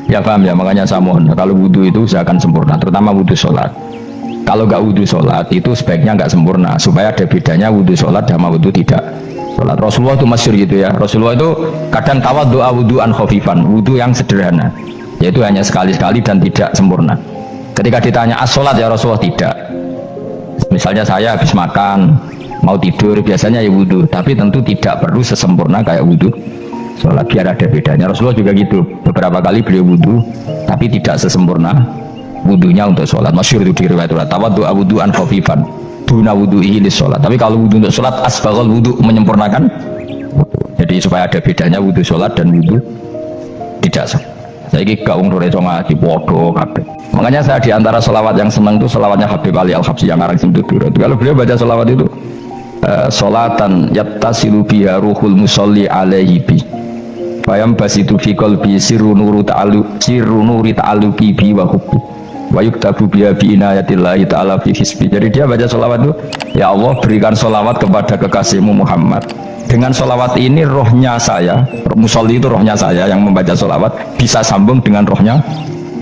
Ya paham ya, makanya saya mohon kalau wudhu itu usahakan sempurna, terutama wudhu sholat. Kalau nggak wudhu sholat itu sebaiknya nggak sempurna, supaya ada bedanya wudhu sholat sama wudhu tidak sholat. Rasulullah itu masyhur gitu ya. Rasulullah itu kadang tawaddu'a wudhu'an khafifan, wudhu yang sederhana, yaitu hanya sekali-sekali dan tidak sempurna. Ketika ditanya as-sholat ya Rasulullah, tidak. Misalnya saya habis makan mau tidur biasanya ya wudhu, tapi tentu tidak perlu sesempurna kayak wudhu sholat, biar ada bedanya. Rasulullah juga gitu, beberapa kali beliau wudhu tapi tidak sesempurna wudhunya untuk sholat. Masyhur itu di riwayat tawaddu'a wudhu'an khafifan duna wudhu'ihi lis sholat. Tapi kalau wudhu untuk sholat asbaghal wudhu, menyempurnakan. Jadi supaya ada bedanya wudhu sholat dan wudhu tidak sholat. Saya ini gak ungdur itu ngaji bodoh kabeh. Makanya saya diantara sholawat yang senang itu sholawatnya Habib Ali Al-Habsyi yang ngarang Simtudur. Kalau beliau baca sholawat itu sholatan yattasilu biha ruhul musolli alaihi bi fayam basitu fi qalbi sirru nuri ta'aluki bi wa hubbi wa yuktabu biha bi inayatillahi ta'ala fi hisbi. Jadi dia baca sholawat itu, ya Allah berikan sholawat kepada kekasihmu Muhammad. Dengan sholawat ini rohnya saya, musolli itu rohnya saya yang membaca sholawat, bisa sambung dengan rohnya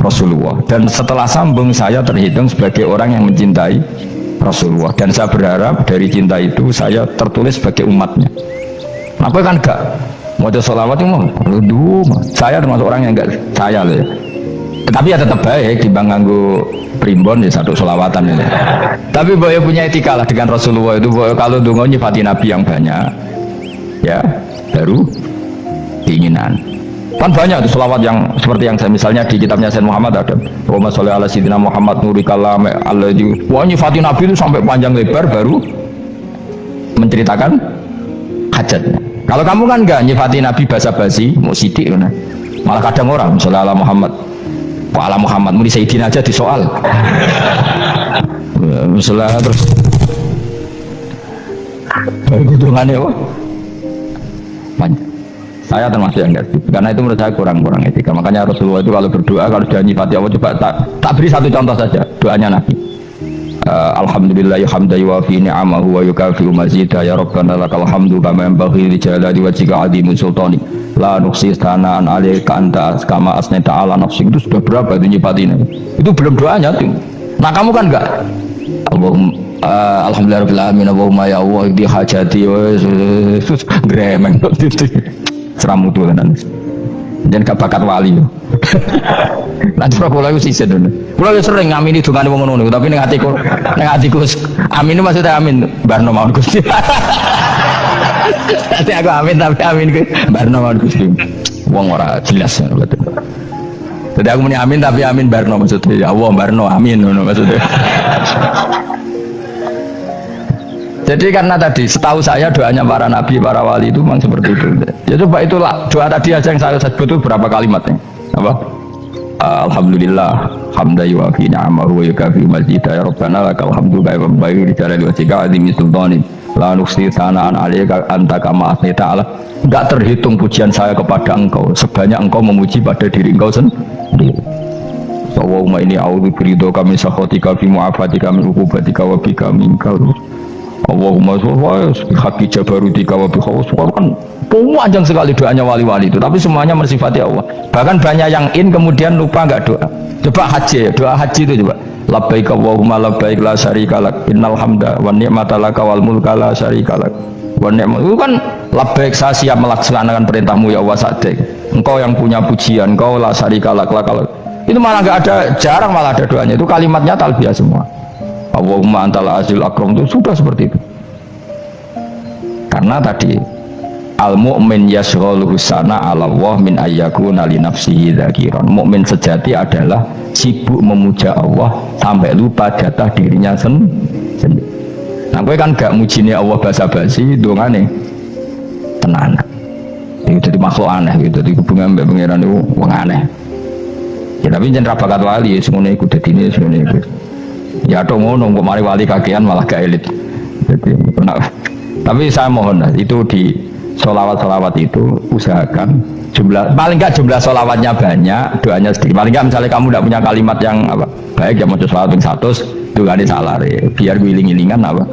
Rasulullah. Dan setelah sambung saya terhitung sebagai orang yang mencintai Rasulullah. Dan saya berharap dari cinta itu saya tertulis sebagai umatnya. Apa kan enggak? Mau sholawat itu mau, saya termasuk orang yang enggak saya loh ya. Tapi ya tetap baik dibanding nganggo primbon ya satu sholawatan ini. Tapi boleh punya etika lah dengan Rasulullah itu. Kalau dungo nyifati Nabi yang banyak, ya baru keinginan. Kan banyak tuh sholawat yang seperti yang saya misalnya di kitabnya Sayyid Muhammad ada Allahumma sholli ala sayyidina Muhammad nuri kalam alladzi. Wah nyifati Nabi itu sampai panjang lebar baru menceritakan hajatnya. Kalau kamu kan enggak nyifati Nabi basa-basi, mau sidik kan. Malah kadang orang sholli ala Muhammad. Kok ala Muhammad muni sayyidina aja disoal. Misalnya terus hitungannya wah banyak. Saya termasuk yang enggak setuju, karena itu menurut saya kurang etika. Makanya Rasulullah itu kalau berdoa, kalau sudah nyifati Allah, coba tak beri satu contoh saja doanya Nabi. Alhamdulillah hamdan yuwafi ni'amahu wa yukafi'u mazidah ya rabbana lakal hamdu kama yanbaghi li jalali wajhika 'azimi sultani la nuqsi thana'an 'alaika anta kama asnaita 'ala nafsik. Itu sudah berapa itu nyifati Nabi? Itu belum doanya tuh. Nah kamu kan enggak Allahumma alhamdulillahirabbil alamin Allahumma ya Allah di hajati Yesus gremeng gitu. Seramu tuh kan dan gak bakat wali nanti kalau aku sih sedon kalau sering ngamin itu kan ngomong ngono tapi neng hatiku amin maksudnya amin barno mawon Gusti nanti aku amin tapi amin ke barno mawon Gusti wong ora jelas betul. Jadi aku muni amin tapi amin barno maksudnya ya Allah barno amin maksudnya. Jadi karena tadi setahu saya doanya para nabi, para wali itu memang seperti itu. Ya coba itulah doa tadi aja yang saya sebut itu berapa kalimatnya? Apa? Alhamdulillah hamdan yuwafi ni'amahu wa yukafi'u mazidah ya rabbana lakal hamdu kama yanbaghi li jalali wajhika 'azimi sultani la nuqsi thana'an 'alaika anta kama asnaita 'ala. Enggak terhitung pujian saya kepada engkau sebanyak engkau memuji pada diri engkau sendiri. Allahumma inni a'udzu biridhoka min sakhatika fi mu'afatika min uqubatika wa bika minkal. Allahumma sholli haqi jabarutika wa bikhawsika. Kan panjang sekali doanya wali-wali itu, tapi semuanya mensifati Allah. Bahkan banyak yang kemudian lupa enggak doa. Coba haji, doa haji itu coba. Labbaik Allahumma labbaik la syarika lak innal hamda wan ni'mata laka wal mulka la syarika lak. Wan ni'matu itu kan labbaik, saya siap melaksanakan perintahmu ya Allah sa'dik. Engkau yang punya pujian, engkau la syarika lak. Itu malah enggak ada, jarang malah ada doanya. Itu kalimatnya talbiyah semua. Allahumma antal azil akram itu sudah seperti itu. Karena tadi al mu'min yashghaluhu sana 'ala Allah min ayyakuna li nafsihi dzakiran. Mukmin sejati adalah sibuk memuja Allah sampai lupa jatah dirinya sendiri. Nah, kowe kan gak mujine Allah basa-basi, dongane tenan. Itu jadi makhluk aneh gitu, di hubungan mbek pangeran itu wong aneh. Ya tapi jen ra bakat wali semono iku dadine semono iku. Ya to ngono kok mari wali kakean malah gak elit. Jadi tapi saya mohon itu di sholawat itu usahakan jumlah paling enggak jumlah sholawatnya banyak, doanya sedikit. Paling enggak misalnya kamu tidak punya kalimat yang apa baik ya mau sholawat yang 100 juga di salah biar wiling-wilingan apa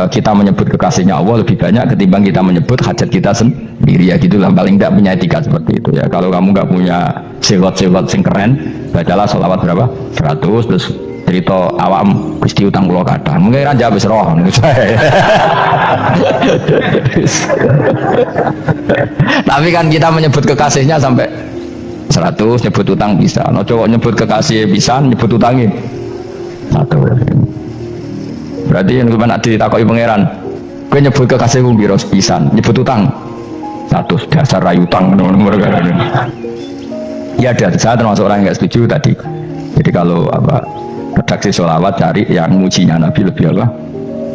kita menyebut kekasihnya Allah lebih banyak ketimbang kita menyebut hajat kita sendiri. diri ya gitulah, paling tidak punya etika seperti itu ya. Kalau kamu nggak punya sewot-sewot sing keren, bacalah selawat berapa 100 terus cerita awam Gusti utang kula kathah mungkin aja wis roh tapi kan kita menyebut kekasihnya sampai 100 nyebut utang bisa, no cowok nyebut kekasih bisa nyebut utangnya 1. Berarti yang gimana ditakoki pangeran, gue nyebut kekasihku biro pisan, nyebut utang 100 dasar rayu utang nomor ya ada. Saya termasuk orang yang nggak setuju tadi. Jadi kalau apa redaksi sholawat cari yang mujinya Nabi lebih apa?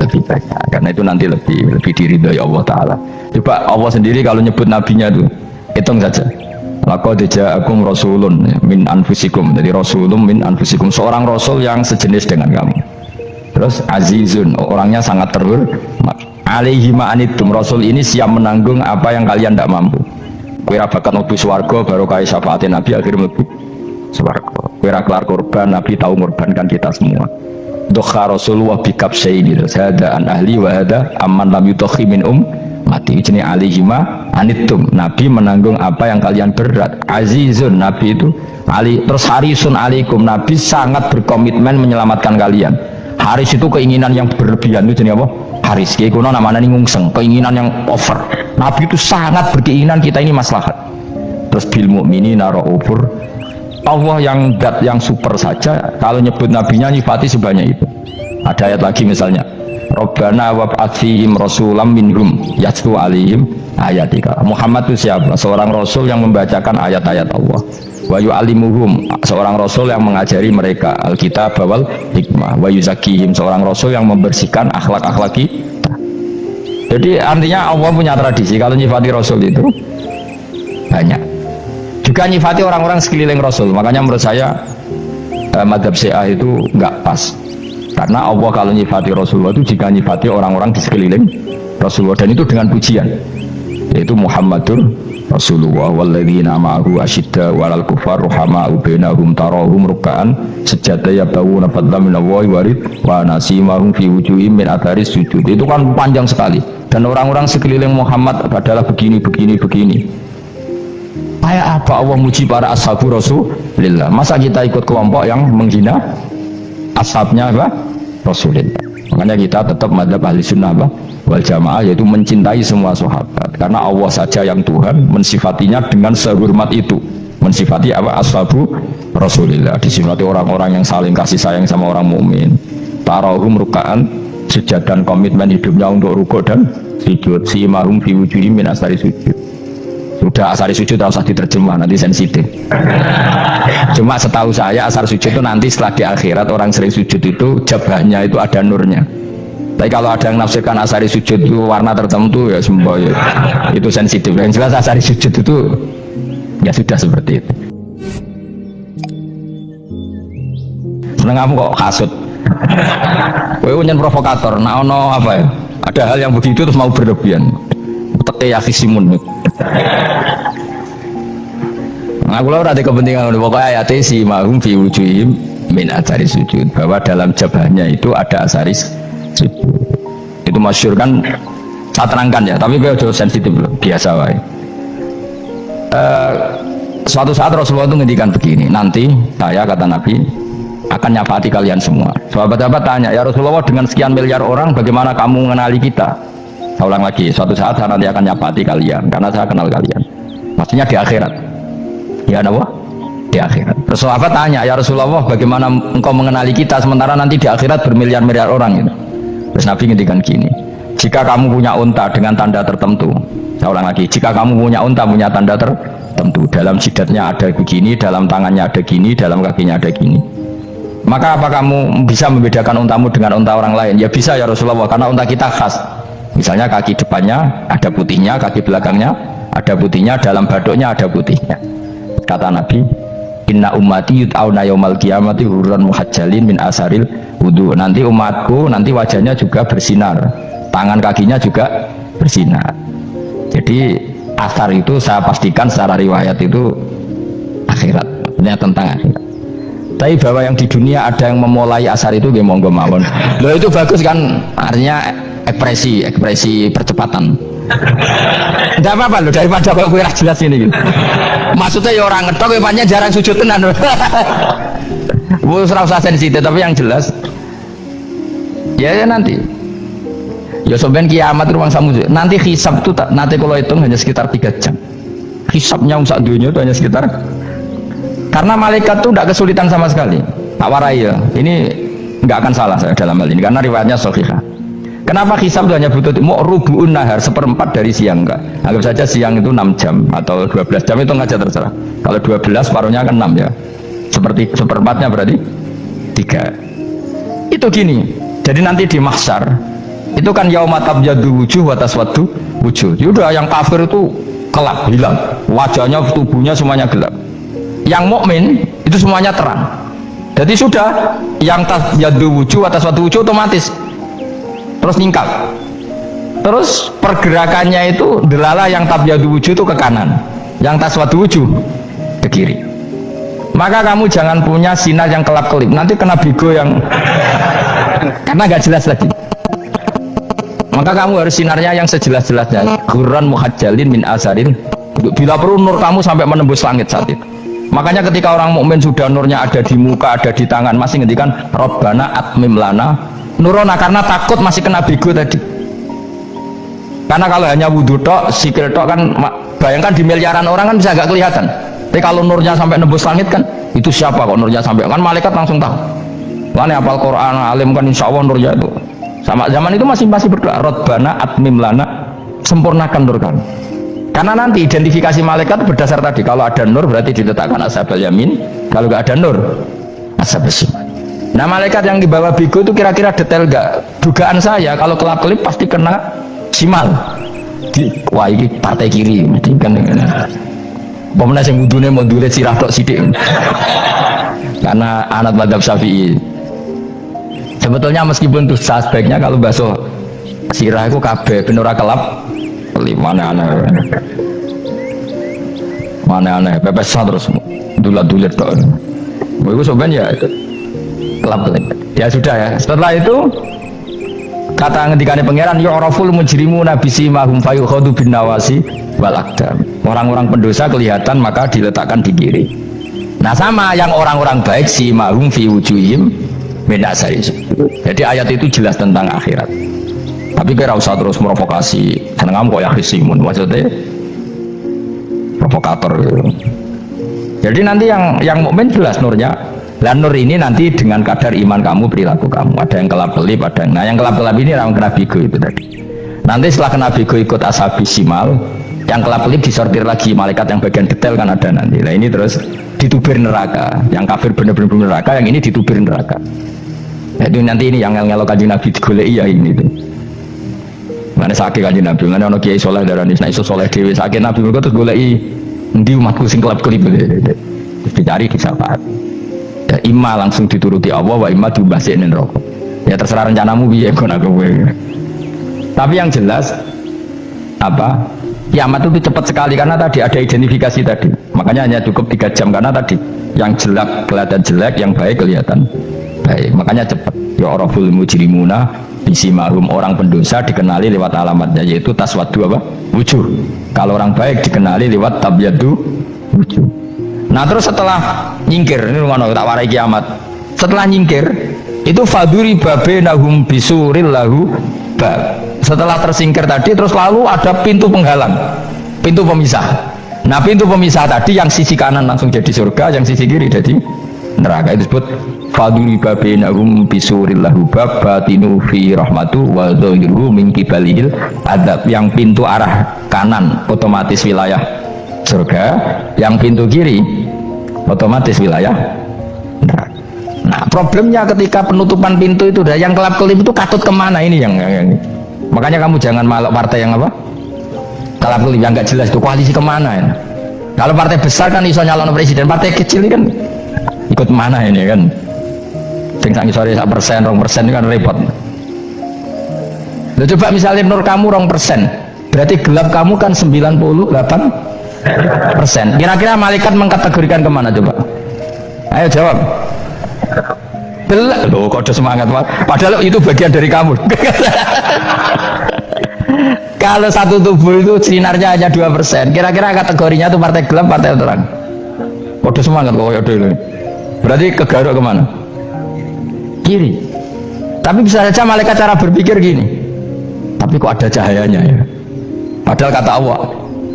Lebih banyak. Karena itu nanti lebih diridhoi Allah Taala. Coba Allah sendiri kalau nyebut nabinya tuh hitung saja. Laqad ja'akum rasulun min anfusikum. Jadi rasulun min anfusikum, seorang rasul yang sejenis dengan kamu. Terus azizun, orangnya sangat terhormat. Alaihi ma'anitum, rasul ini siap menanggung apa yang kalian tidak mampu. Kira bakat mlebu swarga baru kaya syafaatin Nabi akhirnya mlebu swarga. Kira kelar korban, Nabi tahu mengorbankan kita semua. Dokha Rasulullah bikab syai'in hada an ahli wa hada amman lam yudokhi min mati jenis alihima anitum, Nabi menanggung apa yang kalian berat. Azizun, Nabi itu ali, terus harisun alaikum, Nabi sangat berkomitmen menyelamatkan kalian. Haris itu keinginan yang berlebihan itu jenis apa? Haris, kayak kuno namanya ini ngungseng, keinginan yang over. Nabi itu sangat berkeinginan kita ini maslahat. Terus bil mu'minina ra'ufur, Allah yang dat yang super saja kalau nyebut nabinya nyifati sebanyak itu. Ada ayat lagi misalnya Rabbana wab'ats fihim rasulam minhum yatlu alaihim ayatika. Muhammad itu siapa? Seorang rasul yang membacakan ayat-ayat Allah. Wa yu'allimuhum, seorang rasul yang mengajari mereka alkitab wal hikmah. Wa yuzakkihim, seorang rasul yang membersihkan akhlak-akhlak kita. Jadi artinya Allah punya tradisi kalau nyifati rasul itu banyak. Juga nyifati orang-orang sekeliling Rasul. Makanya menurut saya madhab Syiah itu nggak pas. Karena Allah kalau nyifati Rasulullah itu jika nyifati orang-orang di sekeliling Rasulullah, dan itu dengan pujian, yaitu Muhammadur Rasulullah walladzina ma'ahu asyidda walal kufar ruhama'u bainahum tarahum ruk'an sajada yabtaguna fadlan minallahi wa ridwana simahum fi wujuhihim min atharis sujud. Itu kan panjang sekali, dan orang-orang sekeliling Muhammad adalah begini. Kayak apa Allah muji para ashabu Rasulillah? Masa kita ikut kelompok yang menghina ashabnya apa? Rasulillah. Makanya kita tetap madzhab ahli sunnah wal jamaah, yaitu mencintai semua sahabat. Karena Allah saja yang Tuhan mensifatinya dengan sehormat itu. Mensifati apa? Ashabu Rasulillah. Disifati orang-orang yang saling kasih sayang sama orang mukmin. Tarahum ruk'an, sujud dan komitmen hidupnya untuk rukuk dan sujud. Simahum fi wujuhihim min asari sujud. Sudah asar sujud tak usah diterjemah, nanti sensitif. Cuma setahu saya asar sujud itu nanti setelah di akhirat orang sering sujud itu jabahnya itu ada nurnya. Tapi kalau ada yang nafsirkan asar sujud itu warna tertentu ya semua ya, itu sensitif. Yang jelas asar sujud itu ya sudah seperti itu. Seneng kamu kok kasut. Kowe nyen provokator, nah ono apa ya? Ada hal yang begitu terus mau berlebihan. Teke ya kisimun. Nah, aku ora ada kepentingan pokoknya ayat si mahum fi wujuhim min athari sujud, bahwa dalam jabahnya itu ada asaris sujud. Itu masyhur kan, saya terangkan ya, tapi gue jauh sensitif loh, biasa wae. Suatu saat Rasulullah itu ngendikan begini, nanti saya kata Nabi akan nyafati kalian semua. Sahabat-sahabat tanya, ya Rasulullah dengan sekian miliar orang bagaimana kamu mengenali kita? Saya ulang lagi, suatu saat saya nanti akan nyapati kalian karena saya kenal kalian. Maksudnya di akhirat. Ya apa? Di akhirat. Terus sahabat tanya, ya Rasulullah bagaimana engkau mengenali kita sementara nanti di akhirat bermiliar-miliar orang gitu. Terus Nabi ngendikan gini, jika kamu punya unta dengan tanda tertentu, saya ulang lagi, jika kamu punya unta punya tanda tertentu, dalam jidatnya ada begini, dalam tangannya ada gini, dalam kakinya ada gini, maka apa kamu bisa membedakan untamu dengan unta orang lain? Ya bisa ya Rasulullah, karena unta kita khas. Misalnya kaki depannya ada putihnya, kaki belakangnya ada putihnya, dalam baduknya ada putihnya. Kata Nabi, inna ummati yud'auna yaumal qiyamati hurran muhajjalin min asaril wudu. Nanti umatku nanti wajahnya juga bersinar, tangan kakinya juga bersinar. Jadi asar itu saya pastikan secara riwayat itu akhirat, maksudnya tentang akhirat. Tapi bahwa yang di dunia ada yang memulai asar itu monggo mawon. Loh itu bagus kan, artinya ekspresi percepatan. Tidak apa-apa loh, daripada kok gue jelas ini gitu. Maksudnya ya orang ngetok ya banyak jarang sujud tenan. Gue serasa sensitif tapi yang jelas ya nanti ya sebenarnya kiamat ruang samu nanti hisab tuh nanti kalau hitung hanya sekitar 3 jam hisabnya sak dunia itu hanya sekitar karena malaikat tuh tidak kesulitan sama sekali tak warai ya ini nggak akan salah saya dalam hal ini karena riwayatnya sahihah. Kenapa hisab itu hanya butuh mau rubu'un nahar 1/4 dari siang enggak anggap saja siang itu 6 jam atau 12 jam itu aja terserah kalau 12 paruhnya kan 6 ya seperti 1/4-nya berarti 3 itu gini. Jadi nanti di mahsyar itu kan yauma tabyaddu wujuh wa taswaddu wujuh. Yaudah yang kafir itu gelap hilang, wajahnya tubuhnya semuanya gelap. Yang mukmin itu semuanya terang. Jadi sudah yang tabyaddu wujuh wa taswaddu wujuh otomatis terus nyingkap. Terus pergerakannya itu delala yang tabyaddu wujuh itu ke kanan, yang taswaddu wujuh ke kiri. Maka kamu jangan punya sinar yang kelap-kelip. Nanti kena bigo yang karena nggak jelas lagi. Maka kamu harus sinarnya yang sejelas-jelasnya. Ghurran muhajjalin min asarin. Bila perlu nur kamu sampai menembus langit saat itu. Makanya ketika orang mukmin sudah nurnya ada di muka, ada di tangan, masih ngendikan Rabbana atmim lana nurona karena takut masih kena bigo tadi. Karena kalau hanya wudhu tok, sikil tok kan bayangkan di miliaran orang kan bisa nggak kelihatan. Tapi kalau nurnya sampai nembus langit kan itu siapa kok nurnya sampai kan malaikat langsung tahu. Lani apal Quran alim kan insya Allah nurnya itu sama zaman itu masih berdoa Rabbana atmim lana sempurnakan nur kami karena nanti identifikasi malaikat berdasar tadi kalau ada nur berarti diletakkan ashabal yamin kalau nggak ada nur ashabal shimal. Nah malaikat yang dibawa bigo itu kira-kira detail gak dugaan saya kalau kelap-kelip pasti kena simal wah ini partai kiri kan pemenang yang wudhunya mau dulet sirah tok sidik karena anak madhab syafi'i. Sebetulnya meskipun itu sebaiknya kalau basuh sirah itu kabeh benora kelap mana aneh pepesah terus dulat-dulat kok itu sebenarnya ya kelap ya sudah ya. Setelah itu kata ngendikane pangeran yu'raful mujrimuna bisimahum fayukhadu bin nawasi wal aqdam. Orang-orang pendosa kelihatan maka diletakkan di kiri. Nah sama yang orang-orang baik simahum fi wujuhim beda sari. Jadi ayat itu jelas tentang akhirat. Tapi kira usah terus provokasi. Seneng kok ya khisimun maksudnya provokator gitu. Jadi nanti yang mukmin jelas nurnya. Lah nur ini nanti dengan kadar iman kamu, perilaku kamu. Ada yang kelap-kelip, ada yang. Nah yang kelap-kelip ini orang kena bigo itu tadi. Nanti setelah kena bigo ikut ashabi simal, yang kelap-kelip disortir lagi malaikat yang bagian detail kan ada nanti. Nah ini terus ditubir neraka. Yang kafir benar-benar neraka, yang ini ditubir neraka. Jadi nanti ini yang ngelok kanjeng Nabi digoleki ya ini tuh. Mana sakit kanjeng Nabi, mana ono kiai soleh darani nek iso soleh dhewe sakit Nabi mergo terus goleki endi umatku sing kelap-kelip terus dicari di syafaat. Ya imma langsung dituruti Allah wa imma diumbasik ning neraka. Ya terserah rencanamu piye kon aku kowe. Tapi yang jelas apa? Kiamat itu cepat sekali karena tadi ada identifikasi tadi. Makanya hanya cukup 3 jam karena tadi yang jelek kelihatan jelek, yang baik kelihatan baik. Makanya cepat. Ya oraful mujrimuna bisimahum, orang pendosa dikenali lewat alamatnya yaitu taswaddu apa? Wujuh. Kalau orang baik dikenali lewat tabyaddu wujuh. Nah terus setelah nyingkir, ini ngono tak warai kiamat. Setelah nyingkir itu faduri babenahum bisuril lahu bab. Setelah tersingkir tadi terus lalu ada pintu penghalang, pintu pemisah. Nah pintu pemisah tadi yang sisi kanan langsung jadi surga, yang sisi kiri jadi neraka. Itu disebut faduri babenahum bisuril lahu bab batinu fi rahmatu wa dhahiruhu min qibalihil adab. Yang pintu arah kanan otomatis wilayah surga, yang pintu kiri otomatis wilayah neraka. Nah problemnya ketika penutupan pintu itu yang kelap-kelip itu katut kemana ini yang makanya kamu jangan malak partai yang apa kelap-kelip yang nggak jelas itu koalisi kemana ya. Kalau partai besar kan iso nyalon presiden, partai kecil ini kan ikut mana ini kan sing sak ngisore 1%, 2% kan repot. Loh, coba misalnya nur kamu 2%, berarti gelap kamu kan 98%. Kira-kira malaikat mengkategorikan kemana coba? Ayo jawab. Gelap. Loh, kode semangat Pak. Padahal itu bagian dari kamu. Kalau satu tubuh itu sinarnya hanya 2%, kira-kira kategorinya itu partai gelap, partai terang. Waduh semangat kok ya dulu. Berarti ke Garuk kemana? Kiri. Tapi bisa saja malaikat cara berpikir gini. Tapi kok ada cahayanya ya? Padahal kata Allah,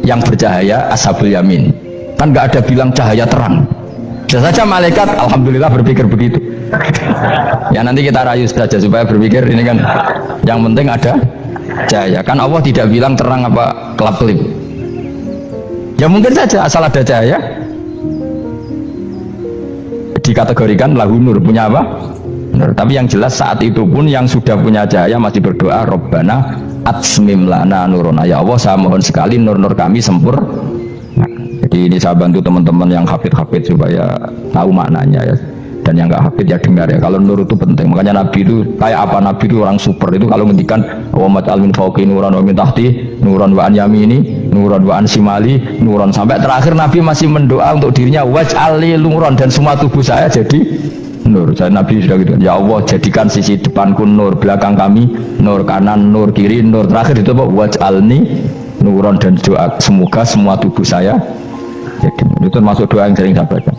yang bercahaya ashabul yamin. Kan nggak ada bilang cahaya terang. Bisa saja malaikat, alhamdulillah berpikir begitu. Ya nanti kita rayu saja supaya berpikir ini kan. Yang penting ada cahaya. Kan Allah tidak bilang terang apa kelap-kelip. Ya mungkin saja asal ada cahaya. Dikategorikan lahu nur, punya apa? Nur. Tapi yang jelas saat itu pun yang sudah punya cahaya masih berdoa Rabbana atsmim lana nuruna, ya Allah saya mohon sekali nur-nur kami sempurna. Jadi ini saya bantu teman-teman yang hafid supaya tahu maknanya ya, dan yang nggak hafid ya dengar ya. Kalau nur itu penting, makanya Nabi itu kayak apa? Nabi itu orang super itu kalau ngendikan wa matal min fauqi nuran wa min tahti nuran wa an yamini nuran wa an simali nuran, sampai terakhir Nabi masih mendoa untuk dirinya waj'alli nuran, dan semua tubuh saya jadi nur. Saya Nabi sudah gitu, ya Allah jadikan sisi depanku nur, belakang kami nur, kanan nur, kiri nur, terakhir itu apa? Waj'alni nuran, dan doa semoga semua tubuh saya jadi. Itu termasuk doa yang sering saya baca.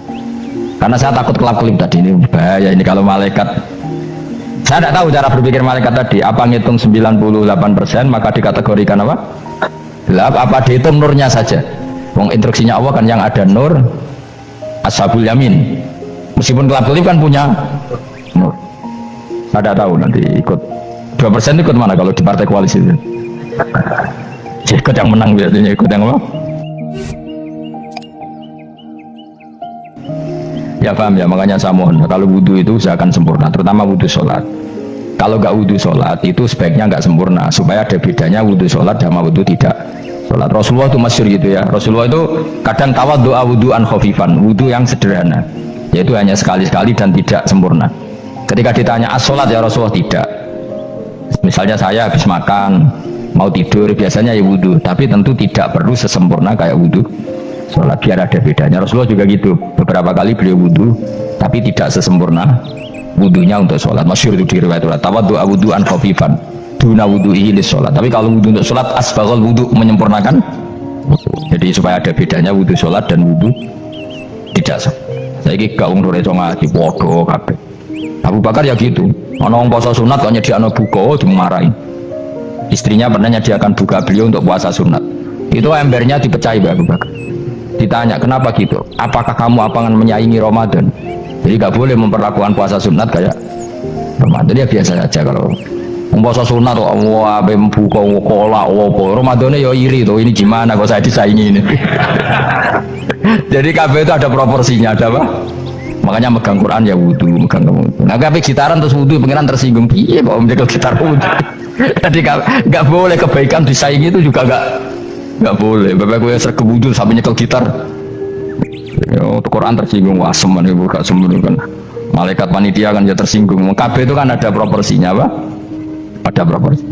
Karena saya takut kelap-kelip tadi, ini bahaya ini kalau malaikat. Saya tidak tahu cara berpikir malaikat tadi, apa ngitung 98% maka dikategorikan apa? Gelap, apa dihitung nurnya saja. Wong instruksinya Allah kan yang ada nur ashabul yamin. Meskipun kelap-kelip kan punya nur. Saya tidak tahu nanti ikut 2% ikut mana kalau di partai koalisi itu. Ikut yang menang biasanya, ikut yang apa? Ya paham ya, makanya saya mohon kalau wudhu itu usahakan sempurna, terutama wudhu sholat. Kalau nggak wudhu sholat itu sebaiknya nggak sempurna, supaya ada bedanya wudhu sholat sama wudhu tidak sholat. Rasulullah itu masyhur gitu ya, Rasulullah itu kadang tawadhu wudhu'an khafifan, wudhu yang sederhana, yaitu hanya sekali-sekali dan tidak sempurna. Ketika ditanya as-sholat ya Rasulullah, tidak. Misalnya saya habis makan mau tidur biasanya ya wudhu, tapi tentu tidak perlu sesempurna kayak wudhu sholat, biar ada bedanya. Rasulullah juga gitu, beberapa kali beliau wudhu tapi tidak sesempurna wudhunya untuk sholat. Masyhur itu di riwayat tawadhu wudhu'an khafifan duna wudhu'ihi lis sholat. Tapi kalau wudhu untuk sholat asbaghal wudhu, menyempurnakan wudhu. Jadi supaya ada bedanya wudhu sholat dan wudhu tidak. Saya ini gak umur itu ngaji bodoh kabeh. Abu Bakar ya gitu, ono wong puasa sunat kok nyediakno buka dimarahin. Istrinya pernah nyediakan buka beliau untuk puasa sunat, itu embernya dipecahi Abu Bakar. Ditanya kenapa gitu, apakah kamu akan menyaingi Ramadan? Jadi gak boleh memperlakukan puasa sunat kayak Ramadan. Ya biasa saja kalau puasa sunat kok wah buka kolak opo, Ramadannya ya iri tuh, ini gimana kok saya disaingi ini. Jadi kabeh itu ada proporsinya, ada apa? Makanya megang Quran ya wudhu, megang wudhu. Nah kabeh gitaran terus wudhu, pengiran tersinggung, iya kok menjaga gitar wudhu. Jadi gak boleh kebaikan disaingi, itu juga gak boleh. Bapak gue serke wudhu sampai nyekel gitar. Quran tersinggung, wah semen ibu gak semen kan. Malaikat panitia kan ya tersinggung. Kabeh itu kan ada proporsinya apa? Ada proporsi.